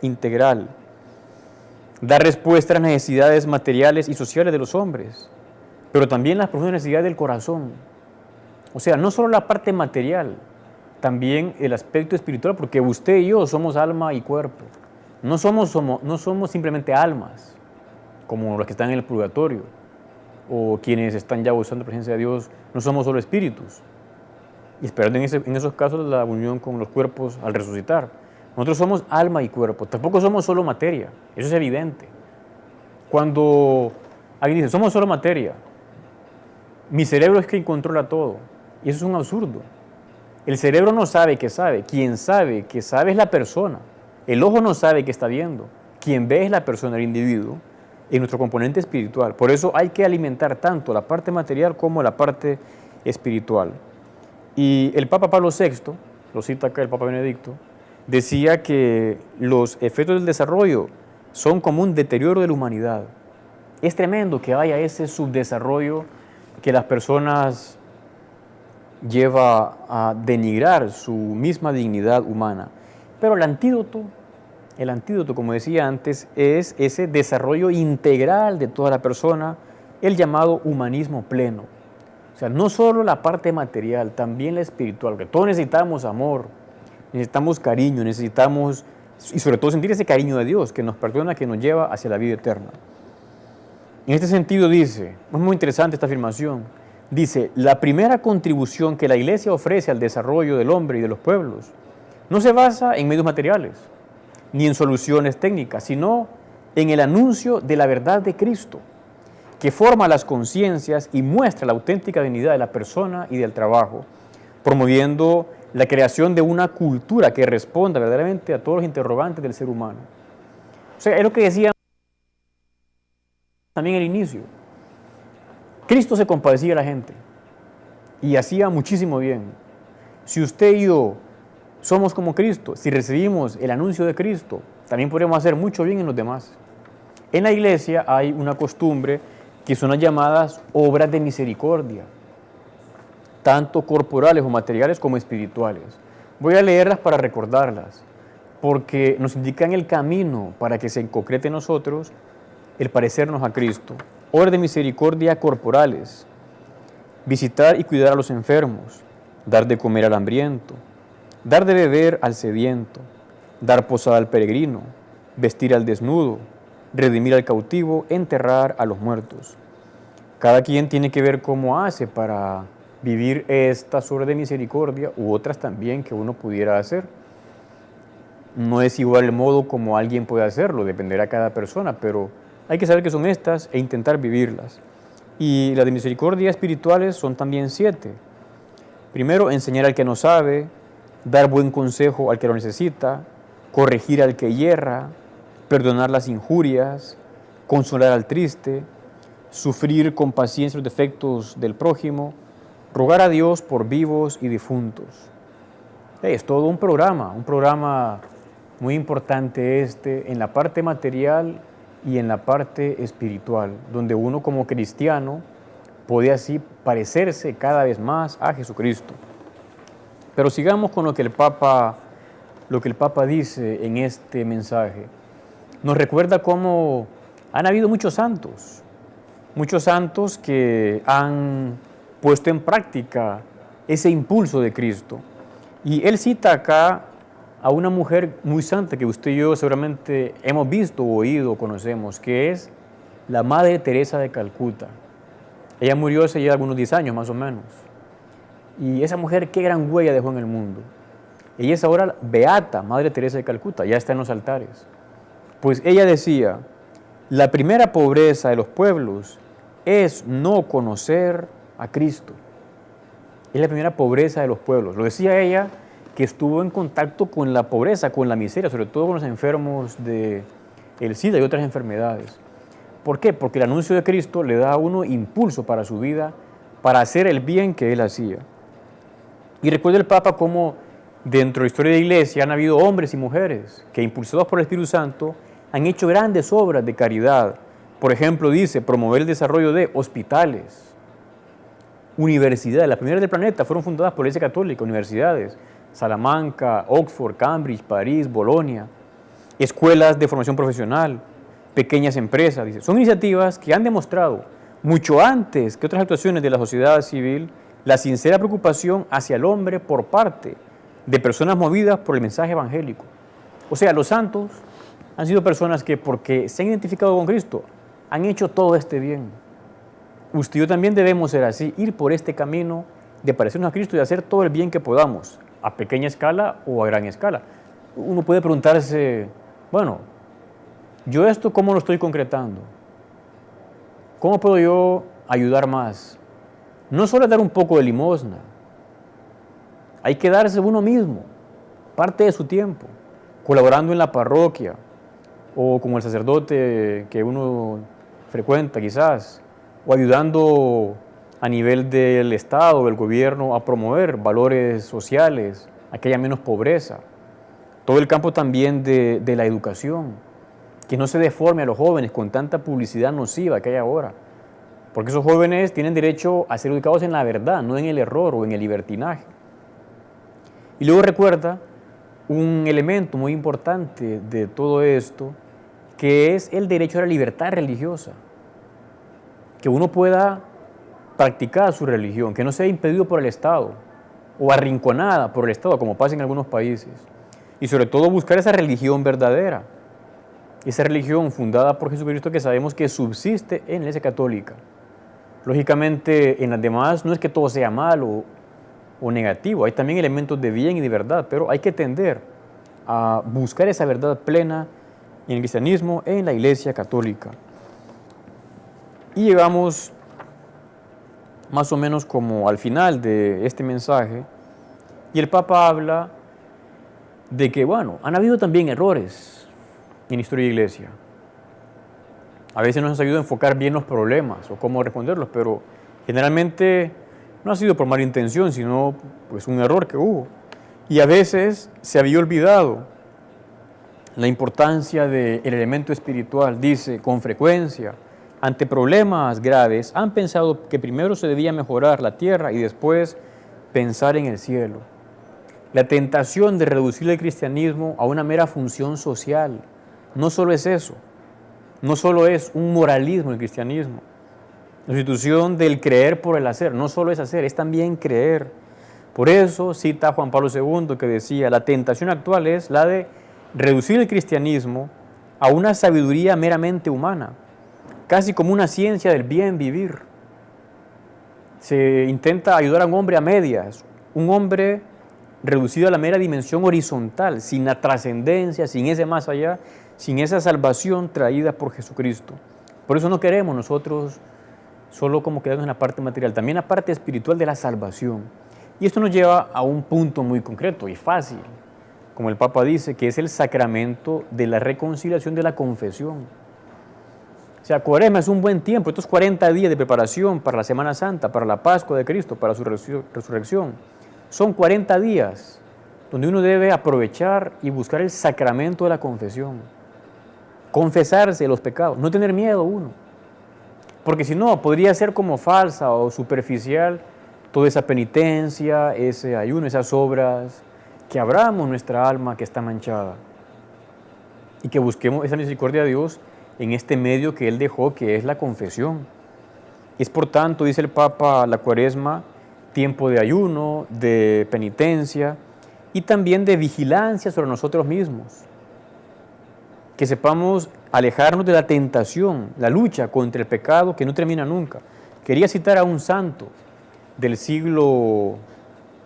integral. Da respuesta a las necesidades materiales y sociales de los hombres, pero también las profundas necesidades del corazón. O sea, no solo la parte material, también el aspecto espiritual, porque usted y yo somos alma y cuerpo. No somos simplemente almas, como los que están en el purgatorio, o quienes están ya gozando la presencia de Dios, no somos solo espíritus, y esperando en esos casos la unión con los cuerpos al resucitar. Nosotros somos alma y cuerpo, tampoco somos solo materia, eso es evidente. Cuando alguien dice, somos solo materia, mi cerebro es quien controla todo, y eso es un absurdo. El cerebro no sabe que sabe, quien sabe que sabe es la persona. El ojo no sabe que está viendo, quien ve es la persona, el individuo, en nuestro componente espiritual. Por eso hay que alimentar tanto la parte material como la parte espiritual. Y el Papa Pablo VI, lo cita acá el Papa Benedicto, decía que los efectos del desarrollo son como un deterioro de la humanidad. Es tremendo que haya ese subdesarrollo que las personas lleva a denigrar su misma dignidad humana. Pero el antídoto, como decía antes, es ese desarrollo integral de toda la persona, el llamado humanismo pleno. O sea, no solo la parte material, también la espiritual, porque todos necesitamos amor, necesitamos cariño, necesitamos, y sobre todo sentir ese cariño de Dios que nos perdona, que nos lleva hacia la vida eterna. En este sentido dice, es muy interesante esta afirmación, dice, la primera contribución que la Iglesia ofrece al desarrollo del hombre y de los pueblos no se basa en medios materiales, ni en soluciones técnicas, sino en el anuncio de la verdad de Cristo, que forma las conciencias y muestra la auténtica dignidad de la persona y del trabajo, promoviendo la creación de una cultura que responda verdaderamente a todos los interrogantes del ser humano. O sea, es lo que decía también al inicio. Cristo se compadecía de la gente y hacía muchísimo bien. Si usted y yo somos como Cristo, si recibimos el anuncio de Cristo, también podremos hacer mucho bien en los demás. En la iglesia hay una costumbre que son las llamadas obras de misericordia, tanto corporales o materiales como espirituales. Voy a leerlas para recordarlas, porque nos indican el camino para que se concrete en nosotros el parecernos a Cristo. Obras de misericordia corporales: visitar y cuidar a los enfermos, dar de comer al hambriento, dar de beber al sediento, dar posada al peregrino, vestir al desnudo, redimir al cautivo, enterrar a los muertos. Cada quien tiene que ver cómo hace para vivir estas obras de misericordia u otras también que uno pudiera hacer. No es igual el modo como alguien puede hacerlo, dependerá de cada persona, pero hay que saber que son estas e intentar vivirlas. Y las de misericordia espirituales son también 7. Primero, enseñar al que no sabe, dar buen consejo al que lo necesita, corregir al que yerra, perdonar las injurias, consolar al triste, sufrir con paciencia los defectos del prójimo, rogar a Dios por vivos y difuntos. Es todo un programa muy importante en la parte material y en la parte espiritual, donde uno como cristiano puede así parecerse cada vez más a Jesucristo. Pero sigamos con lo que el Papa dice en este mensaje. Nos recuerda cómo han habido muchos santos que han puesto en práctica ese impulso de Cristo. Y él cita acá a una mujer muy santa que usted y yo seguramente hemos visto, oído, conocemos, que es la Madre Teresa de Calcuta. Ella murió hace ya algunos 10 años más o menos. Y esa mujer, qué gran huella dejó en el mundo. Ella es ahora beata, Madre Teresa de Calcuta, ya está en los altares. Pues ella decía, la primera pobreza de los pueblos es no conocer a Cristo. Es la primera pobreza de los pueblos. Lo decía ella, que estuvo en contacto con la pobreza, con la miseria, sobre todo con los enfermos del SIDA y otras enfermedades. ¿Por qué? Porque el anuncio de Cristo le da a uno impulso para su vida, para hacer el bien que él hacía. Y recuerda el Papa cómo dentro de la historia de la Iglesia han habido hombres y mujeres que, impulsados por el Espíritu Santo, han hecho grandes obras de caridad. Por ejemplo, dice, promover el desarrollo de hospitales, universidades. Las primeras del planeta fueron fundadas por la Iglesia Católica, universidades. Salamanca, Oxford, Cambridge, París, Bolonia. escuelas de formación profesional, pequeñas empresas. Dice. Son iniciativas que han demostrado, mucho antes que otras actuaciones de la sociedad civil, la sincera preocupación hacia el hombre por parte de personas movidas por el mensaje evangélico. O sea, los santos han sido personas que, porque se han identificado con Cristo, han hecho todo este bien. Usted y yo también debemos ser así, ir por este camino de parecernos a Cristo y hacer todo el bien que podamos, a pequeña escala o a gran escala. Uno puede preguntarse, bueno, ¿yo esto cómo lo estoy concretando? ¿Cómo puedo yo ayudar más? No solo es dar un poco de limosna, hay que darse uno mismo, parte de su tiempo, colaborando en la parroquia o como el sacerdote que uno frecuenta quizás, o ayudando a nivel del Estado o del gobierno a promover valores sociales, a que haya menos pobreza. Todo el campo también de la educación, que no se deforme a los jóvenes con tanta publicidad nociva que hay ahora, porque esos jóvenes tienen derecho a ser educados en la verdad, no en el error o en el libertinaje. Y luego recuerda un elemento muy importante de todo esto, que es el derecho a la libertad religiosa, que uno pueda practicar su religión, que no sea impedido por el Estado o arrinconada por el Estado, como pasa en algunos países. Y sobre todo buscar esa religión verdadera, esa religión fundada por Jesucristo que sabemos que subsiste en la Iglesia Católica. Lógicamente, en las demás no es que todo sea malo o negativo, hay también elementos de bien y de verdad, pero hay que tender a buscar esa verdad plena en el cristianismo, en la Iglesia Católica. Y llegamos más o menos como al final de este mensaje, y el Papa habla de que, bueno, han habido también errores en la historia de la Iglesia. A veces nos ayuda a enfocar bien los problemas o cómo responderlos, pero generalmente no ha sido por mala intención, sino pues un error que hubo. Y a veces se había olvidado la importancia del elemento espiritual. Dice, con frecuencia, ante problemas graves, han pensado que primero se debía mejorar la tierra y después pensar en el cielo. La tentación de reducir el cristianismo a una mera función social no solo es eso, no solo es un moralismo el cristianismo. La institución del creer por el hacer no solo es hacer, es también creer. Por eso cita Juan Pablo II que decía, la tentación actual es la de reducir el cristianismo a una sabiduría meramente humana, casi como una ciencia del bien vivir. Se intenta ayudar a un hombre a medias, un hombre reducido a la mera dimensión horizontal, sin la trascendencia, sin ese más allá, sin esa salvación traída por Jesucristo. Por eso no queremos nosotros solo como quedarnos en la parte material, también la parte espiritual de la salvación. Y esto nos lleva a un punto muy concreto y fácil, como el Papa dice, que es el sacramento de la reconciliación de la confesión. O sea, Cuaresma es un buen tiempo, estos 40 días de preparación para la Semana Santa, para la Pascua de Cristo, para su resurrección. Son 40 días donde uno debe aprovechar y buscar el sacramento de la confesión. Confesarse los pecados, no tener miedo uno. Porque si no, podría ser como falsa o superficial toda esa penitencia, ese ayuno, esas obras, que abramos nuestra alma que está manchada y que busquemos esa misericordia de Dios en este medio que Él dejó, que es la confesión. Es por tanto, dice el Papa, la Cuaresma, tiempo de ayuno, de penitencia y también de vigilancia sobre nosotros mismos. Que sepamos alejarnos de la tentación, la lucha contra el pecado que no termina nunca. Quería citar a un santo del siglo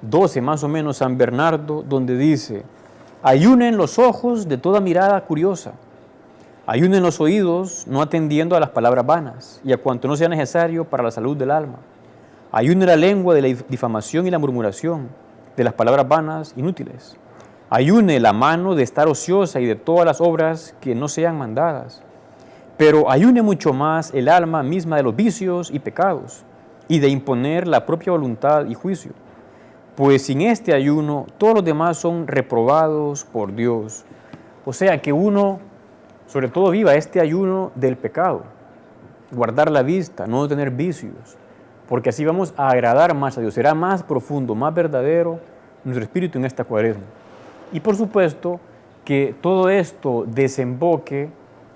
XII, más o menos, San Bernardo, donde dice, ayunen los ojos de toda mirada curiosa, ayunen los oídos no atendiendo a las palabras vanas y a cuanto no sea necesario para la salud del alma. Ayune la lengua de la difamación y la murmuración, de las palabras vanas inútiles. Ayune la mano de estar ociosa y de todas las obras que no sean mandadas. Pero ayune mucho más el alma misma de los vicios y pecados y de imponer la propia voluntad y juicio. Pues sin este ayuno todos los demás son reprobados por Dios. O sea que uno, sobre todo, viva este ayuno del pecado. Guardar la vista, no tener vicios. Porque así vamos a agradar más a Dios. Será más profundo, más verdadero nuestro espíritu en esta Cuaresma. Y por supuesto, que todo esto desemboque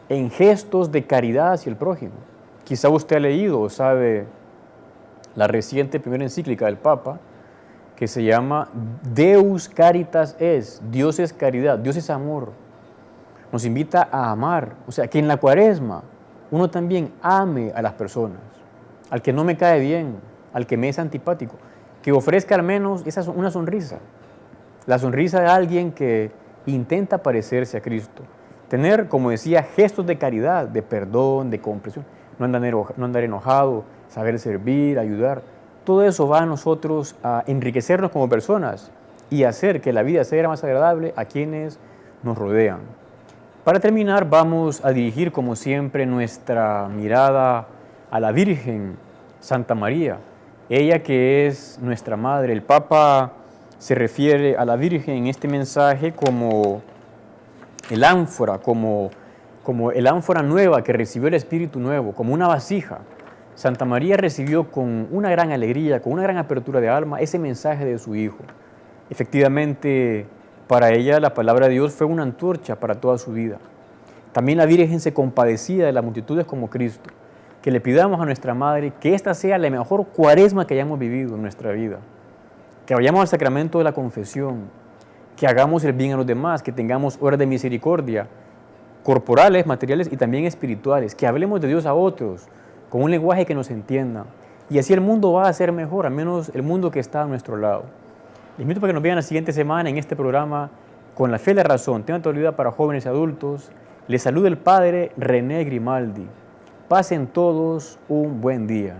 en gestos de caridad hacia el prójimo. Quizá usted ha leído o sabe la reciente primera encíclica del Papa, que se llama Deus Caritas es, Dios es caridad, Dios es amor. Nos invita a amar, o sea, que en la Cuaresma uno también ame a las personas, al que no me cae bien, al que me es antipático, que ofrezca al menos una sonrisa, la sonrisa de alguien que intenta parecerse a Cristo. Tener, como decía, gestos de caridad, de perdón, de comprensión, no andar enojado, saber servir, ayudar. Todo eso va a nosotros a enriquecernos como personas y hacer que la vida sea más agradable a quienes nos rodean. Para terminar, vamos a dirigir, como siempre, nuestra mirada a la Virgen Santa María, ella que es nuestra Madre. El Papa se refiere a la Virgen en este mensaje como el ánfora, como el ánfora nueva que recibió el Espíritu Nuevo, como una vasija. Santa María recibió con una gran alegría, con una gran apertura de alma, ese mensaje de su Hijo. Efectivamente, para ella la palabra de Dios fue una antorcha para toda su vida. También la Virgen se compadecía de las multitudes como Cristo. Que le pidamos a nuestra Madre que esta sea la mejor Cuaresma que hayamos vivido en nuestra vida. Que vayamos al sacramento de la confesión, que hagamos el bien a los demás, que tengamos obras de misericordia, corporales, materiales y también espirituales, que hablemos de Dios a otros con un lenguaje que nos entienda. Y así el mundo va a ser mejor, al menos el mundo que está a nuestro lado. Les invito para que nos vean la siguiente semana en este programa Con la Fe y la Razón, tema de actualidad para jóvenes y adultos. Les saluda el Padre René Grimaldi. Pasen todos un buen día.